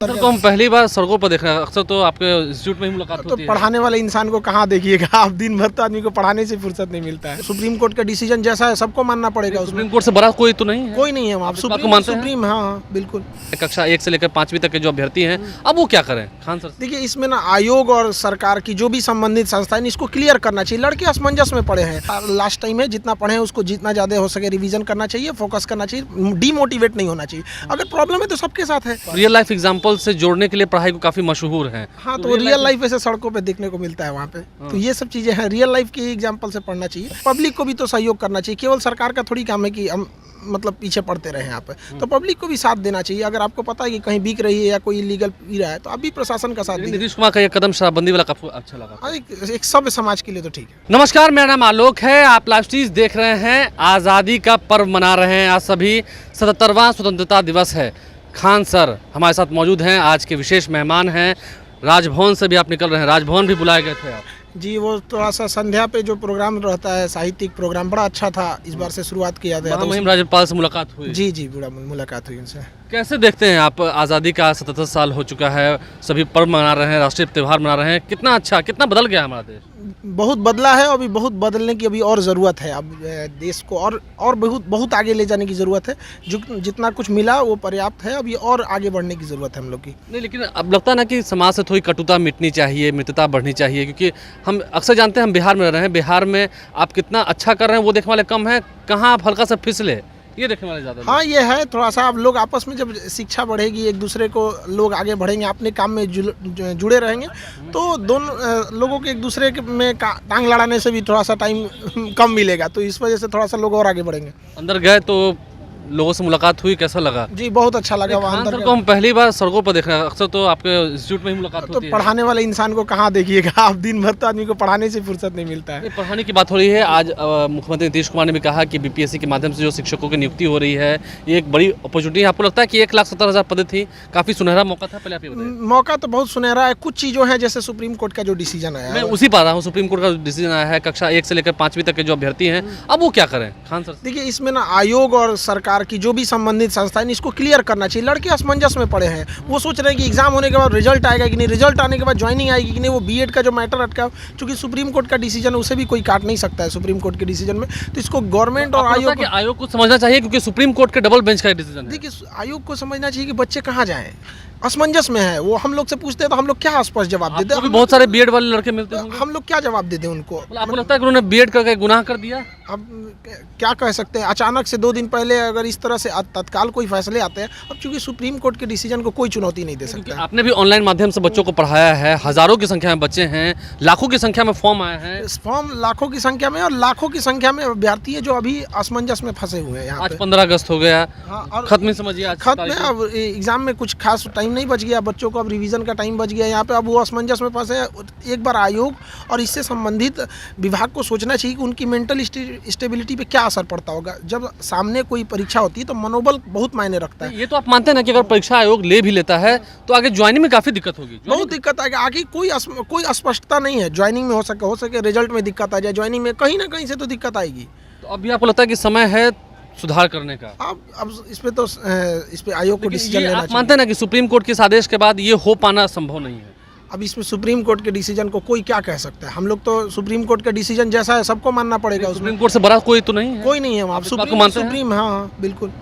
Sir को हम पहली बार सड़कों पर देख रहे हैं, अक्सर तो आपके इंस्टीट्यूट में ही मुलाकात तो होती है। पढ़ाने वाले इंसान को कहाँ देखिएगा आप, दिन भर तो आदमी को पढ़ाने से फुर्सत नहीं मिलता है। सुप्रीम कोर्ट का डिसीजन जैसा है सबको मानना पड़ेगा, उसमें सुप्रीम कोर्ट से बड़ा कोई तो नहीं है? कोई नहीं है वहाँ। इस बात को सुप्रीम मानते हैं? सुप्रीम हाँ हाँ बिल्कुल। कक्षा 1 से लेकर 5वीं तक के जो अभ्यर्थी हैं, अब वो क्या करें खान सर? देखिए इसमें ना आयोग और सरकार की जो भी संबंधित संस्थाएं इसको क्लियर करना चाहिए। लड़के असमंजस में पड़े हैं, लास्ट टाइम है, जितना पढ़े हैं उसको जितना ज़्यादा हो सके रिवीजन करना चाहिए, फोकस करना चाहिए, डीमोटिवेट नहीं होना चाहिए। अगर प्रॉब्लम है तो सबके साथ है। रियल लाइफ एग्जाम्पल से जोड़ने के लिए पढ़ाई को काफ़ी मशहूर है। हाँ तो रियल लाइफ ऐसे सड़कों पे देखने को मिलता है वहाँ पे, तो ये सब चीज़ें हैं, रियल लाइफ की एग्जाम्पल से पढ़ना चाहिए। पब्लिक को भी तो सहयोग करना चाहिए, केवल सरकार का थोड़ी काम है कि हम मतलब पीछे पड़ते रहे यहाँ पे, तो पब्लिक को भी साथ देना चाहिए। अगर आपको पता है कि कहीं बिक रही है या कोई इलीगल पी रहा है तो आप भी प्रशासन का साथ दीजिए। नीतीश कुमार का ये कदम शराबबंदी वाला काफी अच्छा लगा। हाँ, एक सभ्य समाज के लिए तो ठीक है। नमस्कार, मेरा नाम आलोक है, आप लाइव स्ट्रीम देख रहे हैं। आज़ादी का पर्व मना रहे हैं, आज सभी 77वां स्वतंत्रता दिवस है। खान सर हमारे साथ मौजूद हैं, आज के विशेष मेहमान हैं। राजभवन से भी आप निकल रहे हैं, राजभवन भी बुलाए गए थे आप? जी, वो थोड़ा सा संध्या पे जो प्रोग्राम रहता है, साहित्यिक प्रोग्राम बड़ा अच्छा था, इस बार से शुरुआत किया गया था। मुहिम राज्यपाल से मुलाकात हुई? जी जी, बड़ा मुलाकात हुई उनसे। कैसे देखते हैं आप, आज़ादी का 77 साल हो चुका है, सभी पर्व मना रहे हैं, राष्ट्रीय त्यौहार मना रहे हैं, कितना अच्छा, कितना बदल गया हमारा देश? बहुत बदला है, अभी बहुत बदलने की अभी और ज़रूरत है। अब देश को और बहुत आगे ले जाने की ज़रूरत है। जो जितना कुछ मिला वो पर्याप्त है, अभी और आगे बढ़ने की ज़रूरत है हम लोग की। नहीं, लेकिन अब लगता है ना कि समाज से थोड़ी कटुता मिटनी चाहिए, मित्रता बढ़नी चाहिए, क्योंकि हम अक्सर जानते हैं हम बिहार में रह रहे हैं, बिहार में आप कितना अच्छा कर रहे हैं वो देखने वाले कम हैं, कहाँ आप हल्का सा फिसले ये देखने वाले ज़्यादा। हाँ ये है, थोड़ा सा आप लोग आपस में जब शिक्षा बढ़ेगी, एक दूसरे को लोग आगे बढ़ेंगे, अपने काम में जुड़े रहेंगे, तो दोनों लोगों के एक दूसरे में टांग लड़ाने से भी थोड़ा सा टाइम कम मिलेगा, तो इस वजह से थोड़ा सा लोग और आगे बढ़ेंगे। अंदर गए तो लोगों से मुलाकात हुई, कैसा लगा? जी बहुत अच्छा लगा वहाँ खान अंदर सर को हम पहली बार सड़कों पर देख रहे हैं, अक्सर तो आपके इंस्टीट्यूट में ही मुलाकात तो होती है। पढ़ाने वाले इंसान को कहाँ देखिएगा आप, दिन भर तो आदमी को पढ़ाने से फुर्सत नहीं मिलता है। नहीं, पढ़ाने की बात हो रही है। आज मुख्यमंत्री नीतीश कुमार ने भी कहा कि बीपीएससी के माध्यम से जो शिक्षकों की नियुक्ति हो रही है, ये एक बड़ी अपॉर्चुनिटी है। आपको लगता है कि 1,70,000 पद थी, काफ़ी सुनहरा मौका था? पहले आप ये बताइए। मौका तो बहुत सुनहरा है, कुछ चीज़ों हैं जैसे सुप्रीम कोर्ट का जो डिसीजन आया, मैं उसी पा रहा हूँ, सुप्रीम कोर्ट का डिसीजन आया है, कक्षा 1 से लेकर 5वीं तक के जो अभ्यर्थी हैं, अब वो क्या करें खान सर? देखिए इसमें ना आयोग और सरकार की जो भी संबंधित संस्थाएं इसको क्लियर करना चाहिए। लड़के असमंजस में पड़े हैं, वो सोच रहे हैं कि एग्जाम होने के बाद रिजल्ट आएगा कि नहीं, रिजल्ट आने के बाद ज्वाइनिंग आएगी कि नहीं, वो बीएड का जो मैटर अटका, चूंकि सुप्रीम कोर्ट का डिसीजन उसे भी कोई काट नहीं सकता है सुप्रीम कोर्ट के डिसीजन में, तो इसको गवर्नमेंट और आयोग को समझना चाहिए, क्योंकि सुप्रीम कोर्ट के डबल बेंच का डिसीजन है। देखिए आयोग को समझना चाहिए कि बच्चे कहाँ जाएं, असमंजस में है वो। हम लोग से पूछते हैं तो हम लोग क्या स्पष्ट जवाब देते हैं? बहुत सारे बीएड वाले लड़के मिलते हैं, हम लोग क्या जवाब दे दें उनको? आपको लगता है कि उन्होंने बीएड करके गुनाह कर दिया? अब क्या कह सकते हैं, अचानक से 2 दिन पहले अगर इस तरह से तत्काल कोई फैसले आते हैं, अब चूंकि सुप्रीम कोर्ट के डिसीजन को कोई चुनौती नहीं दे सकता। आपने भी ऑनलाइन माध्यम से बच्चों को पढ़ाया है, हजारों की संख्या में बच्चे हैं, लाखों की संख्या में फॉर्म आए हैं। फॉर्म लाखों की संख्या में और लाखों की संख्या में अभ्यर्थी है जो अभी असमंजस में फंसे हुए हैं यहाँ आज पे। 15 अगस्त हो गया, हाँ, खत्म ही समझिए आज खत्म है। अब एग्जाम में कुछ खास टाइम नहीं बच गया बच्चों को, अब रिवीजन का टाइम बच गया यहाँ पे, अब वो असमंजस में फंसे हैं। एक बार आयोग और इससे संबंधित विभाग को सोचना चाहिए कि उनकी मेंटल स्टेबिलिटी पे क्या असर पड़ता होगा। जब सामने कोई परीक्षा होती है तो मनोबल बहुत मायने रखता है। ये तो आप मानते हैं ना कि अगर परीक्षा आयोग ले भी लेता है तो आगे ज्वाइनिंग में काफी दिक्कत होगी? बहुत दिक्कत आएगी आगे, कोई अस्पष्टता नहीं है। ज्वाइनिंग में हो सके रिजल्ट में दिक्कत आ जाए, ज्वाइनिंग में कहीं ना कहीं से तो दिक्कत आएगी। तो अभी आपको लगता है कि समय है सुधार करने का? अब इस पे आयोग को डिसीजन लेना चाहिए। आप मानते हैं ना कि सुप्रीम कोर्ट के इस आदेश के बाद ये हो पाना संभव नहीं है? अब इसमें सुप्रीम कोर्ट के डिसीजन को कोई क्या कह सकता है? हम लोग तो सुप्रीम कोर्ट का डिसीजन जैसा है सबको मानना पड़ेगा। सुप्रीम कोर्ट से बड़ा कोई तो नहीं है? कोई नहीं है वहाँ। सुप्रीम हाँ बिल्कुल।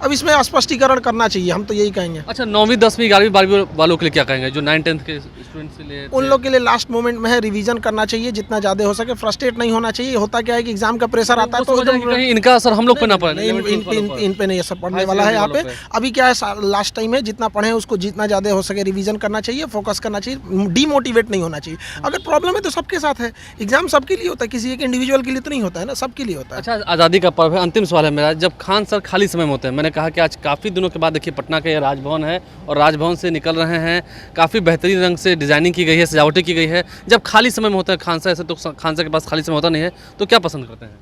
अब इसमें स्पष्टीकरण करना चाहिए, हम तो यही कहेंगे। अच्छा, 9वीं 10वीं 11वीं 12वीं वालों के लिए क्या कहेंगे, जो 9th 10th के स्टूडेंट्स के लिए? उन लोग के लिए लास्ट मोमेंट में है, रिवीजन करना चाहिए जितना ज़्यादा हो सके, फ्रस्ट्रेट नहीं होना चाहिए। होता क्या है कि एग्जाम का प्रेशर आता है तो कहीं इनका असर हम लोग पे ना पड़े। इन पे नहीं असर पड़ने वाला है यहाँ पे। अभी क्या है, लास्ट टाइम है, जितना पढ़े उसको जितना ज़्यादा हो सके रिवीजन करना चाहिए, फोकस करना चाहिए, डीमोटिवेट नहीं होना चाहिए। अगर प्रॉब्लम है तो सबके साथ है, एग्जाम सबके लिए होता है, किसी एक इंडिविजुअल के लिए तो नहीं होता है ना, सबके लिए होता है। अच्छा, आज़ादी का पर्व है, अंतिम सवाल है मेरा, जब खान सर खाली समय में होते हैं, मैंने कहा कि आज काफ़ी दिनों के बाद देखिए पटना का ये राजभवन है और राजभवन से निकल रहे हैं, काफ़ी बेहतरीन रंग से डिजाइनिंग की गई है, सजावटें की गई है। जब खाली समय में होता है खान सर, ऐसे तो खान सर के पास खाली समय होता नहीं है, तो क्या पसंद करते हैं?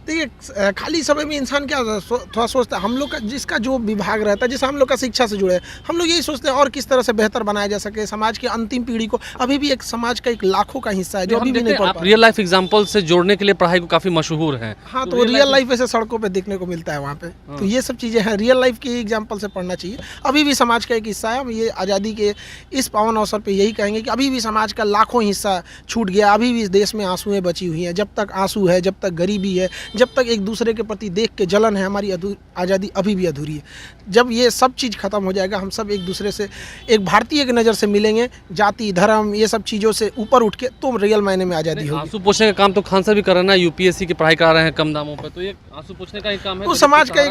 देखिए खाली समय में इंसान क्या थोड़ा सोचता है, हम लोग का जिसका जो विभाग रहता है, जैसे हम लोग का शिक्षा से जुड़े हैं, हम लोग यही सोचते हैं और किस तरह से बेहतर बनाया जा सके समाज की अंतिम पीढ़ी को। अभी भी एक समाज का एक लाखों का हिस्सा है जो अभी भी नहीं पढ़ पा रियल लाइफ एग्जांपल से जोड़ने के लिए पढ़ाई को काफी मशहूर है। हाँ, तो रियल लाइफ ऐसे सड़कों पे देखने को मिलता है वहाँ पे। तो ये सब चीज़ें हैं, रियल लाइफ की एग्जांपल से पढ़ना चाहिए। अभी भी समाज का एक हिस्सा है। हम ये आज़ादी के इस पावन अवसर पे यही कहेंगे कि अभी भी समाज का लाखों हिस्सा छूट गया। अभी भी इस देश में आंसुएं बची हुई हैं। जब तक आंसू है, जब तक गरीबी है, जब तक एक दूसरे के प्रति देख के जलन है, हमारी आज़ादी अभी भी अधूरी है। जब ये सब चीज़ खत्म हो जाएगा, हम सब एक दूसरे से एक भारतीय की नज़र से मिलेंगे, जाति धर्म ये सब चीज़ों से ऊपर उठ के, तो रियल मायने में आज़ादी होगी। आंसू पोंछने का काम तो खान सर भी कर रहे हैं ना, यूपीएससी की पढ़ाई करा रहे हैं कम दामों पे, तो ये आंसू पोंछने का ही काम है। तो समाज का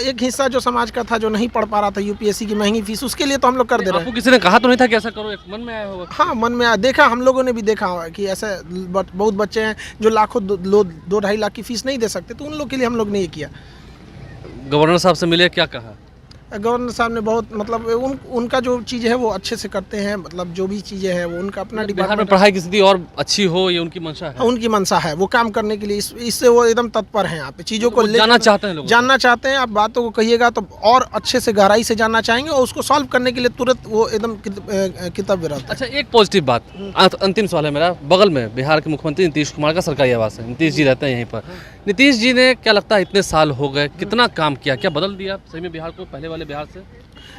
एक हिस्सा जो समाज का था, जो नहीं पढ़ पा रहा था यूपीएससी की महंगी फीस, उसके लिए तो हम लोग कर दे रहे हैं। आपको किसी ने कहा तो नहीं था कि ऐसा करो, एक मन में आया होगा? हाँ, मन में आया, देखा, हम लोगों ने भी देखा कि ऐसे बहुत बच्चे हैं जो लाखों 2-2.5 लाख की फीस नहीं दे सकते, तो उन लोग के लिए हम लोग ने ये किया। गवर्नर साहब से मिले, क्या कहा? गवर्नर साहब ने बहुत मतलब उनका जो चीज़ है वो अच्छे से करते हैं, मतलब जो भी चीज़ें हैं वो उनका अपना बिहार में डिपार्टमेंट, पढ़ाई की स्थिति और अच्छी हो, ये उनकी मंशा है। उनकी मंशा है, वो काम करने के लिए इससे वो एकदम तत्पर हैं। यहाँ पे चीज़ों को जानना चाहते हैं लोग, जानना चाहते हैं। आप बातों को कहिएगा तो और अच्छे से गहराई से जानना चाहेंगे और उसको सॉल्व करने के लिए तुरंत वो एकदम किताब रहता है। अच्छा, एक पॉजिटिव बात, अंतिम सवाल है मेरा। बगल में बिहार के मुख्यमंत्री नीतीश कुमार का सरकारी आवास है, नीतीश जी रहते हैं यहीं पर। नीतीश जी ने, क्या लगता है, इतने साल हो गए, कितना काम किया, क्या बदल दिया सही में बिहार को पहले वाले बिहार से?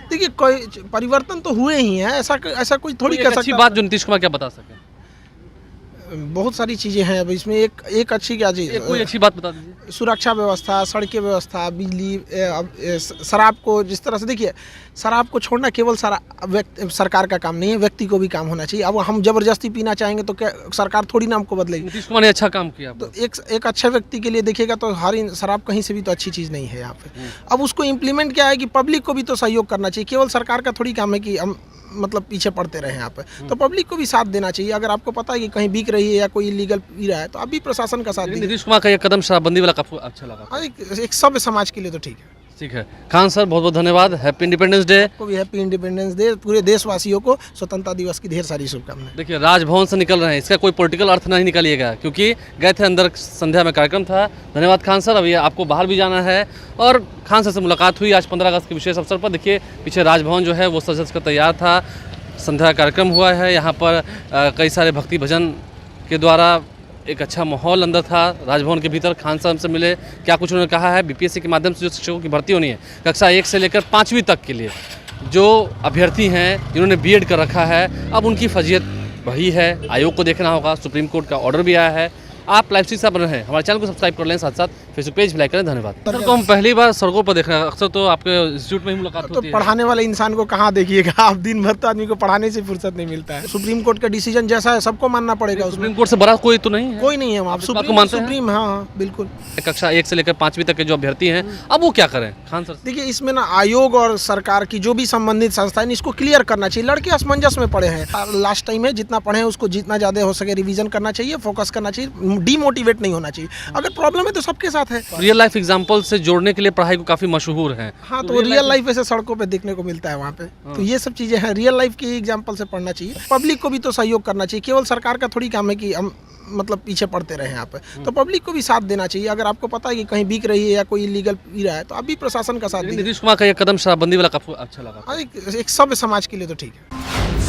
देखिए, कोई परिवर्तन तो हुए ही हैं, ऐसा कोई थोड़ी कह अच्छी सकता। बात जो नीतीश कुमार क्या बता सके? बहुत सारी चीज़ें हैं। अब इसमें एक अच्छी क्या चीज़, कोई अच्छी बात बता दीजिए। सुरक्षा व्यवस्था, सड़कें व्यवस्था, बिजली, शराब को जिस तरह से, देखिए, शराब को छोड़ना केवल सरकार का काम नहीं है, व्यक्ति को भी काम होना चाहिए। अब हम जबरदस्ती पीना चाहेंगे तो क्या सरकार थोड़ी ना हमको बदलेगी? नीतीश कुमार ने अच्छा काम किया। तो एक अच्छे व्यक्ति के लिए देखिएगा तो शराब कहीं से भी तो अच्छी चीज़ नहीं है यहाँ पे। अब उसको इम्प्लीमेंट क्या है कि पब्लिक को भी तो सहयोग करना चाहिए। केवल सरकार का थोड़ी काम है कि हम मतलब पीछे पड़ते रहे यहाँ पे। तो पब्लिक को भी साथ देना चाहिए। अगर आपको पता है कि कहीं बिक रही है या कोई इलीगल पी रहा है, तो आप भी प्रशासन का साथ दीजिए। नीतीश कुमार का ये कदम शराबबंदी वाला काफी अच्छा लगा। हाँ, एक सभ्य समाज के लिए तो ठीक है। ठीक है खान सर, बहुत बहुत धन्यवाद। Happy independence day. आपको भी हैप्पी इंडिपेंडेंस डे। पूरे देशवासियों को स्वतंत्रता दिवस की ढेर सारी शुभकामनाएं। देखिए, राजभवन से निकल रहे हैं, इसका कोई पॉलिटिकल अर्थ नहीं निकालिएगा, क्योंकि गए थे अंदर, संध्या में कार्यक्रम था। धन्यवाद खान सर। अभी आपको बाहर भी जाना है और खान सर से मुलाकात हुई आज 15 अगस्त के विशेष अवसर पर। देखिए पीछे राजभवन जो है वो सज कर तैयार था, संध्या कार्यक्रम हुआ है यहाँ पर। कई सारे भक्ति भजन के द्वारा एक अच्छा माहौल अंदर था राजभवन के भीतर। खान साहब से मिले, क्या कुछ उन्होंने कहा है। बीपीएससी के माध्यम से जो शिक्षकों की भर्ती होनी है कक्षा 1 से लेकर 5वीं तक के लिए, जो अभ्यर्थी हैं जिन्होंने बीएड कर रखा है, अब उनकी फजीयत वही है। आयोग को देखना होगा, सुप्रीम कोर्ट का ऑर्डर भी आया है। आप लाइव स्ट्रीम से बन रहे हैं, हमारे चैनल को सब्सक्राइब कर लें, साथ साथ फेसबुक पेज भी लाइक करें। धन्यवाद। सर को हम पहली बार सड़कों पर देख रहे हैं, अक्सर तो आपके इंस्टीट्यूट में ही मुलाकात तो होती है। पढ़ाने वाले इंसान को कहाँ देखिएगा आप, दिन भर तो आदमी को पढ़ाने से फुर्सत नहीं मिलता है। सुप्रीम कोर्ट का डिसीजन जैसा है सबको मानना पड़ेगा। उसमें सुप्रीम कोर्ट से बड़ा कोई तो नहीं है? कोई नहीं है। आप बात को सुप्रीम मानते हैं? सुप्रीम, हाँ बिल्कुल। कक्षा 1 से लेकर 5वीं तक के जो अभ्यर्थी हैं, अब वो क्या करें खान सर? देखिए, इसमें ना आयोग और सरकार की जो भी संबंधित संस्थाएं, इसको क्लियर करना चाहिए। लड़के असमंजस में पड़े हैं। लास्ट टाइम है, जितना पढ़े हैं उसको जितना ज़्यादा हो सके रिवीजन करना चाहिए, फोकस करना चाहिए, डीमोटिवेट नहीं होना चाहिए। अगर प्रॉब्लम है तो सबके साथ है। रियल लाइफ एग्जांपल से जोड़ने के लिए पढ़ाई को काफी मशहूर है। हाँ, तो रियल लाइफ ऐसे सड़कों पे देखने को मिलता है वहाँ पे। तो ये सब चीज़ें हैं, रियल लाइफ की एग्जांपल से पढ़ना चाहिए। पब्लिक को भी तो सहयोग करना चाहिए। केवल सरकार का थोड़ी काम है कि हम मतलब पीछे पड़ते रहे यहाँ पे। तो पब्लिक को भी साथ देना चाहिए। अगर आपको पता है कि कहीं बिक रही है या कोई इलीगल पी रहा है, तो आप भी प्रशासन का साथ दीजिए। नीतीश कुमार का ये कदम शराबबंदी वाला काफी अच्छा लगा। एक सभ्य समाज के लिए तो ठीक है।